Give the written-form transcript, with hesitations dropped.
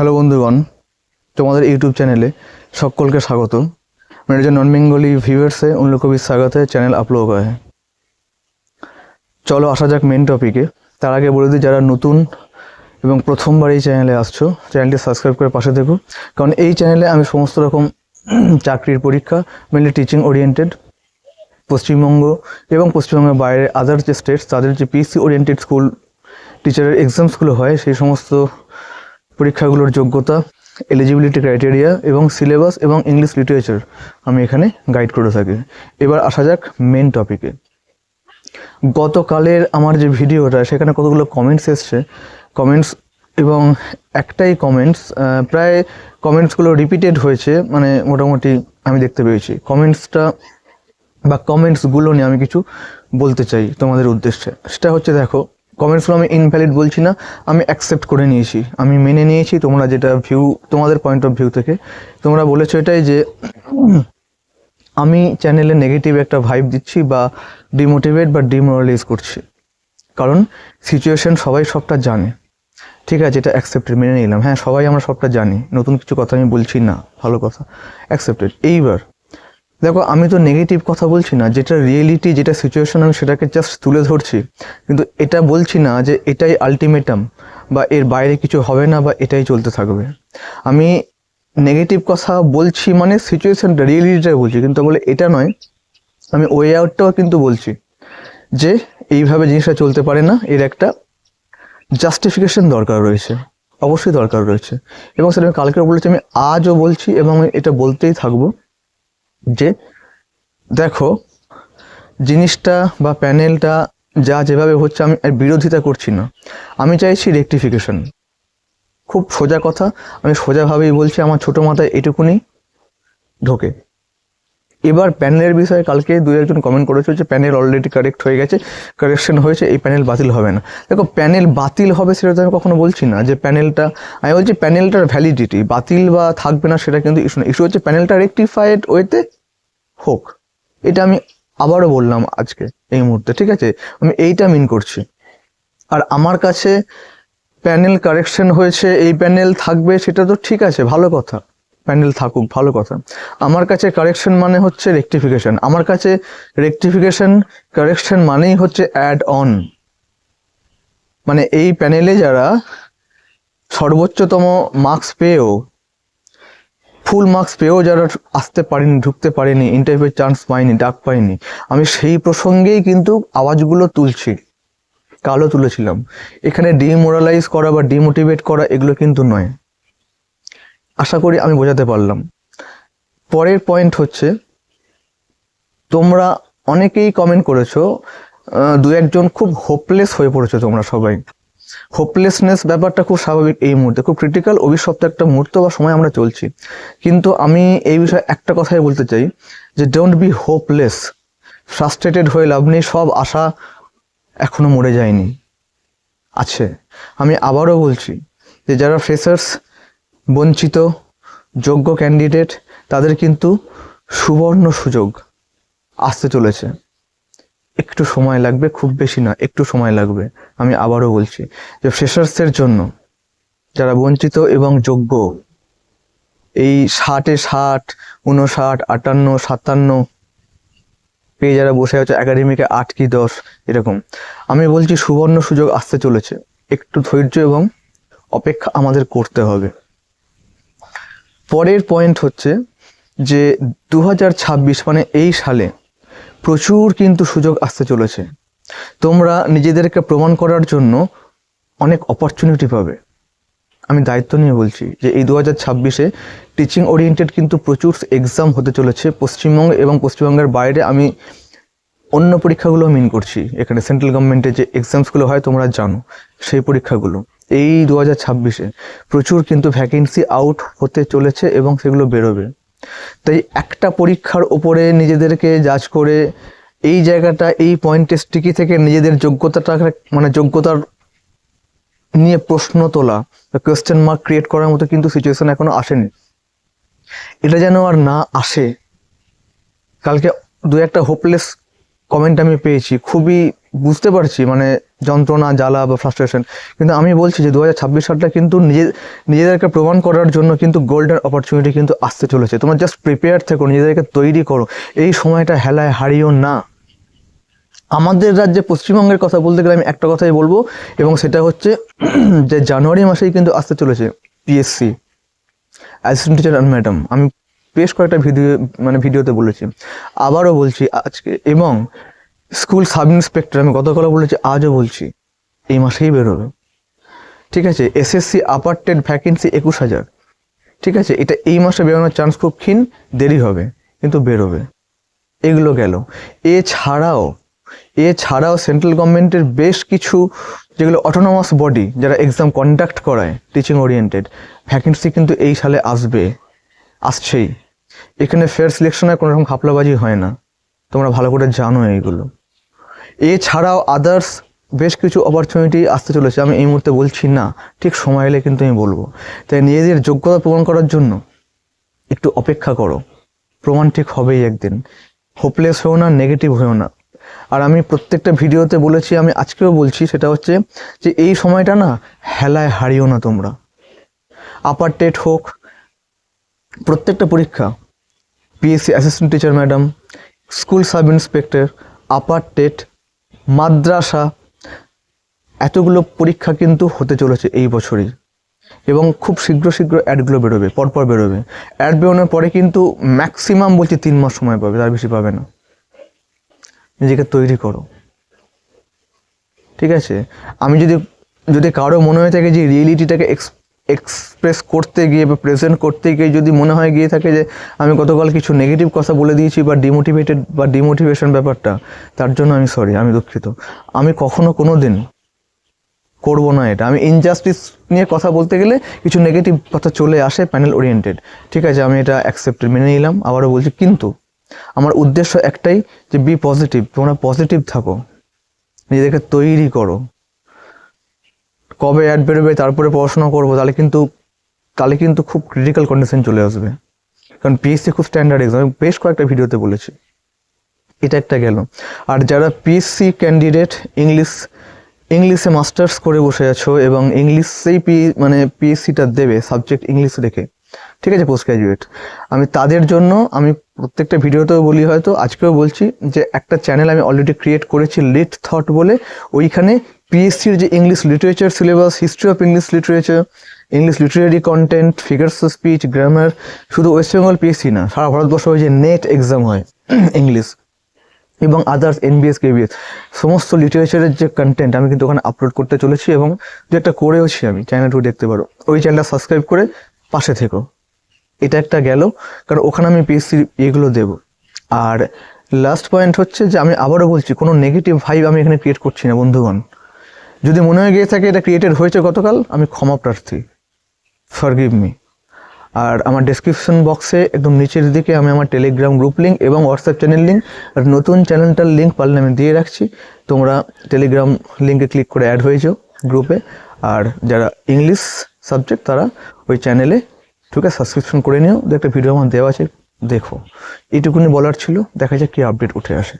Hello বন্ধুগণ, তোমাদের YouTube চ্যানেলে সকলকে স্বাগত। मेरे जो नॉन बेंगली व्यूअर्स है उन लोग को भी स्वागत है। চ্যানেল আপলোড করা है। চলো আসা যাক মেন টপিকে। তার আগে বলে দিই, যারা নতুন এবং প্রথমবার এই চ্যানেলে আসছো, চ্যানেলটি সাবস্ক্রাইব করে পাশে থেকো, কারণ এই চ্যানেলে আমি সমস্ত রকম চাকরির পরীক্ষা, মেনলি টিচিং ওরিয়েন্টেড, পশ্চিমবঙ্গ এবং পশ্চিমবঙ্গের বাইরে আদার যে স্টেটস তাদের যে পিসি ওরিয়েন্টেড স্কুল টিচারের এক্সামসগুলো হয় সেই সমস্ত পরীক্ষাগুলোর যোগ্যতা, এলিজিবিলিটি ক্রাইটেরিয়া এবং সিলেবাস এবং ইংলিশ লিটারেচার আমি এখানে গাইড করে থাকি। এবার আসা যাক মেন টপিকে। গতকালের আমার যে ভিডিওটা সেখানে কতগুলো কমেন্টস এসছে, কমেন্টস এবং একটাই কমেন্টস, প্রায় কমেন্টসগুলো রিপিটেড হয়েছে, মানে মোটামুটি আমি দেখতে পেয়েছি। কমেন্টসগুলো নিয়ে আমি কিছু বলতে চাই তোমাদের উদ্দেশ্যে। সেটা হচ্ছে, দেখো, কমেন্টসগুলো আমি ইনভ্যালিড বলছি না, আমি অ্যাকসেপ্ট করে নিয়েছি, আমি মেনে নিয়েছি। তোমরা যেটা তোমাদের পয়েন্ট অফ ভিউ থেকে তোমরা বলেছো এটাই যে আমি চ্যানেলে নেগেটিভ একটা ভাইব দিচ্ছি বা ডিমোটিভেট বা ডিমোরালাইজ করছি, কারণ সিচুয়েশন সবাই সবটা জানে। ঠিক আছে, এটা অ্যাকসেপ্টেড, মেনে নিলাম। হ্যাঁ, সবাই আমরা সবটা জানি, নতুন কিছু কথা আমি বলছি না, ভালো কথা, অ্যাকসেপ্টেড। এইবার দেখো, আমি তো নেগেটিভ কথা বলছি না, যেটা রিয়েলিটি, যেটা সিচুয়েশন আমি সেটাকে জাস্ট তুলে ধরছি, কিন্তু এটা বলছি না যে এটাই আলটিমেটাম বা এর বাইরে কিছু হবে না বা এটাই চলতে থাকবে। আমি নেগেটিভ কথা বলছি মানে সিচুয়েশনটা, রিয়েলিটিটা বলছি, কিন্তু বলে এটা নয়। আমি ওয়ে আউটটাও কিন্তু বলছি যে এইভাবে জিনিসটা চলতে পারে না, এর একটা জাস্টিফিকেশন দরকার রয়েছে, অবশ্যই দরকার রয়েছে। এবং সেটা আমি কালকে বলেছি, আমি আজও বলছি এবং এটা বলতেই থাকবো যে দেখো, জিনিসটা বা প্যানেলটা যেভাবে হচ্ছে, আমি এর বিরোধিতা করছি না, আমি চাইছি রেকটিফিকেশন। খুব সোজা কথা, আমি সোজাভাবেই বলছি, আমার ছোটো মাথায় এটুকুনি ঢোকে। এবার প্যানেলের বিষয়ে কালকে দু একজন কমেন্ট করেছে যে প্যানেল অলরেডি কারেক্ট হয়ে গেছে, কারেকশন হয়েছে, এই প্যানেল বাতিল হবে না। দেখো, প্যানেল বাতিল হবে সেটা তো আমি কখনো বলছি না যে প্যানেলটা, আমি বলছি প্যানেলটার ভ্যালিডিটি, বাতিল বা থাকবে না সেটা কিন্তু ইস্যু না। ইস্যু হচ্ছে প্যানেলটা রেকটিফাইড ওয়েতে হোক। এটা আমি আবারও বললাম আজকে এই মুহূর্তে, ঠিক আছে, আমি এইটা মিন করছি। আর আমার কাছে প্যানেল কারেকশন হয়েছে, এই প্যানেল থাকবে, সেটা তো ঠিক আছে, ভালো কথা, প্যানেল থাকুক, ভালো কথা। আমার কাছে কারেকশন মানে হচ্ছে রেকটিফিকেশন, আমার কাছে রেকটিফিকেশন কারেকশন মানেই হচ্ছে অ্যাড অন। মানে এই প্যানেলে যারা সর্বোচ্চতম মার্কস পেয়েও, ফুল মার্কস পেয়েও যারা আসতে পারেনি, ঢুকতে পারেনি, ইন্টারভিউ চান্স পায়নি, ডাক পায়নি, আমি সেই প্রসঙ্গেই কিন্তু আওয়াজগুলো তুলছি, কালও তুলেছিলাম। এখানে ডিমোরালাইজ করা বা ডিমোটিভেট করা এগুলো কিন্তু নয়। আশা করি আমি বোঝাতে পারলাম। পরের পয়েন্ট হচ্ছে, তোমরা অনেকেই কমেন্ট করেছো, দু একজন খুব হোপলেস হয়ে পড়েছো তোমরা সবাই। হোপলেসনেস ব্যাপারটা খুব স্বাভাবিক, এই মুহূর্তে খুব ক্রিটিক্যাল, অভিশপ্ত একটা মুহূর্ত বা সময় আমরা চলছি। কিন্তু আমি এই বিষয়ে একটা কথাই বলতে চাই যে ডোন্ট বি হোপলেস। ফ্রাস্ট্রেটেড হয়ে লাভ নেই, সব আশা এখনো মরে যায়নি, আছে। আমি আবারও বলছি যে যারা ফ্রেশার্স, বঞ্চিত, যোগ্য ক্যান্ডিডেট, তাদের কিন্তু সুবর্ণ সুযোগ আসতে চলেছে। একটু সময় লাগবে, খুব বেশি না, একটু সময় লাগবে। আমি আবারও বলছি যে ফ্রেশার্সের জন্য, যারা বঞ্চিত এবং যোগ্য, এই 60-এ 60, 59, 58, 57 পেয়ে যারা বসে আছে, একাডেমিকে 8 কি 10 এরকম, আমি বলছি সুবর্ণ সুযোগ আসতে চলেছে। একটু ধৈর্য এবং অপেক্ষা আমাদের করতে হবে। পরের পয়েন্ট হচ্ছে যে 2026 মানে এই সালে প্রচুর কিন্তু সুযোগ আসতে চলেছে। তোমরা নিজেদেরকে প্রমাণ করার জন্য অনেক অপরচুনিটি পাবে। আমি দায়িত্ব নিয়ে বলছি যে এই 2026-এ টিচিং ওরিয়েন্টেড কিন্তু প্রচুর এক্সাম হতে চলেছে পশ্চিমবঙ্গ এবং পশ্চিমবঙ্গের বাইরে। আমি অন্য পরীক্ষাগুলো মিন করছি, এখানে সেন্ট্রাল গভর্নমেন্টের যে এক্সামসগুলো হয় তোমরা জানো, সেই পরীক্ষাগুলো এই 2026-এ প্রচুর কিন্তু ভ্যাকেন্সি আউট হতে চলেছে এবং সেগুলো বেরোবে। তাই একটা পরীক্ষার ওপরে নিজেদেরকে জাজ করে এই জায়গাটা, এই পয়েন্টে স্টিকি থেকে নিজেদের যোগ্যতাটা, মানে যোগ্যতার নিয়ে প্রশ্ন তোলা বা কোয়েশ্চেন মার্ক ক্রিয়েট করার মতো কিন্তু সিচুয়েশন এখনো আসেনি। এটা যেন আর না আসে। কালকে দু একটা হোপলেস কমেন্ট আমি পেয়েছি, খুবই বুঝতে পারছি মানে যন্ত্রণা, জ্বালা বা ফ্রাস্ট্রেশন। কিন্তু আমি বলছি যে 2026 সালটা কিন্তু নিজেদেরকে প্রমাণ করার জন্য কিন্তু গোল্ডেন অপরচুনিটি কিন্তু আসতে চলেছে। তোমরা জাস্ট প্রিপেয়ার থেকো, নিজেদেরকে তৈরি করো, এই সময়টা হেলায় হারিও না। আমাদের রাজ্যে পশ্চিমবঙ্গের কথা বলতে গেলে আমি একটা কথাই বলবো, এবং সেটা হচ্ছে যে জানুয়ারি মাসেই কিন্তু আসতে চলেছে PSC assistant teacher and madam. আমি বেশ কয়েকটা ভিডিওতে বলেছি, আবারও বলছি আজকে। এবং স্কুল সাব ইন্সপেক্টর আমি গতকালও বলেছি, আজও বলছি, এই মাসেই বেরোবে। ঠিক আছে, এসএসসি আপার টেট ভ্যাকেন্সি 21,000। ঠিক আছে, এটা এই মাসে বেরোনোর চান্স খুব ক্ষীণ, দেরি হবে, কিন্তু বেরোবে। এগুলো গেল। এছাড়াও সেন্ট্রাল গভর্নমেন্টের বেশ কিছু যেগুলো অটোনমাস বডি, যারা এক্সাম কন্ডাক্ট করায় টিচিং ওরিয়েন্টেড, ভ্যাকেন্সি কিন্তু এই সালে আসছেই। এখানে ফেয়ার সিলেকশনে কোনো রকম খাপলাবাজি হয় না, তোমরা ভালো করে জানো এইগুলো। এছাড়াও আদার্স বেশ কিছু অপরচুনিটি আসতে চলেছে, আমি এই মুহূর্তে বলছি না, ঠিক সময় এলে কিন্তু আমি বলবো। তাই নিজেদের যোগ্যতা প্রমাণ করার জন্য একটু অপেক্ষা করো, প্রমাণ ঠিক হবেই একদিন। হোপলেস হয়েও না, নেগেটিভ হয়েও না। আর আমি প্রত্যেকটা ভিডিওতে বলেছি, আমি আজকেও বলছি, সেটা হচ্ছে যে এই সময়টা না হেলায় হারিও না তোমরা। আপার টেট হোক, প্রত্যেকটা পরীক্ষা, PSC assistant teacher madam, school sub inspector, upper TET, মাদ্রাসা, এতগুলো পরীক্ষা কিন্তু হতে চলেছে এই বছরই। এবং খুব শীঘ্র অ্যাডগুলো বেরোবে, পরপর বেরোবে। অ্যাড বেরোনোর পরে কিন্তু ম্যাক্সিমাম বলছি 3 মাস সময় পাবে, তার বেশি পাবে না। নিজেকে তৈরি করো, ঠিক আছে? আমি যদি কারো মনে হয়ে থাকে যে রিয়েলিটিটাকে এক্সপ্রেস করতে গিয়ে বা প্রেজেন্ট করতে গিয়ে যদি মনে হয় গিয়ে থাকে যে আমি গতকাল কিছু নেগেটিভ কথা বলে দিয়েছি বা ডিমোটিভেশন ব্যাপারটা, তার জন্য আমি সরি, আমি দুঃখিত। আমি কখনো কোনো দিন করবো না এটা। আমি ইনজাস্টিস নিয়ে কথা বলতে গেলে কিছু নেগেটিভ কথা চলে আসে প্যানেল ওরিয়েন্টেড, ঠিক আছে, আমি এটা অ্যাকসেপ্টেড, মেনে নিলাম। আবারও বলছি, কিন্তু আমার উদ্দেশ্য একটাই যে বি পজিটিভ, তোমরা পজিটিভ থাকো, নিজেদেরকে তৈরি করো। কবে অ্যাড বেরোবে তারপরে পড়াশোনা করবো, তাহলে কিন্তু খুব ক্রিটিক্যাল কন্ডিশন চলে আসবে। কারণ পিএসসি খুব স্ট্যান্ডার্ড এক্সাম, আমি বেশ কয়েকটা ভিডিওতে বলেছি। এটা একটা গেল। আর যারা পিএসসি ক্যান্ডিডেট, ইংলিশে মাস্টার্স করে বসে আছো এবং ইংলিশেই পিএসসিটা দেবে, সাবজেক্ট ইংলিশ রেখে, ঠিক আছে, পোস্ট গ্র্যাজুয়েট, আমি তাদের জন্য আমি প্রত্যেকটা ভিডিওতেও বলি, হয়তো আজকেও বলছি, যে একটা চ্যানেল আমি অলরেডি ক্রিয়েট করেছি, লিট থট বলে। ওইখানে পিএসসির যে English literature syllabus, history of English literature, English literary content, figures of speech, grammar, শুধু ওয়েস্ট বেঙ্গল পিএসসি না, সারা ভারতবর্ষ যে নেট এক্সাম হয় ইংলিশ এবং আদার্স এনবিএস কেবিএস, সমস্ত লিটারেচারের যে কন্টেন্ট আমি কিন্তু ওখানে আপলোড করতে চলেছি, এবং যে একটা করেওছি, আমি চ্যানেলটু দেখতে পারো, ওই চ্যানেলটা সাবস্ক্রাইব করে পাশে থেকো। এটা একটা গেল, কারণ ওখানে আমি পিএসসি এগুলো দেবো। আর লাস্ট পয়েন্ট হচ্ছে যে আমি আবারও বলছি, কোনো নেগেটিভ ভাইব আমি এখানে ক্রিয়েট করছি না বন্ধুগণ। যদি মনে হয়ে গিয়ে থাকে এটা ক্রিয়েটেড হয়েছে গতকাল, আমি ক্ষমা প্রার্থী, ফরগিভ মি। আর আমার ডেসক্রিপশন বক্সে একদম নিচের দিকে আমি আমার টেলিগ্রাম গ্রুপ লিঙ্ক এবং হোয়াটসঅ্যাপ চ্যানেল লিঙ্ক আর নতুন চ্যানেলটার লিঙ্ক পারলে আমি দিয়ে রাখছি। তোমরা টেলিগ্রাম লিঙ্কে ক্লিক করে অ্যাড হয়ে যাও গ্রুপে। আর যারা ইংলিশ সাবজেক্ট, তারা ওই চ্যানেলে ঢুকে সাবস্ক্রিপশন করে নিও। একটা ভিডিও আমার দেওয়া আছে, দেখো। এইটুকুনি বলার ছিল, দেখা যাক কি আপডেট উঠে আসে।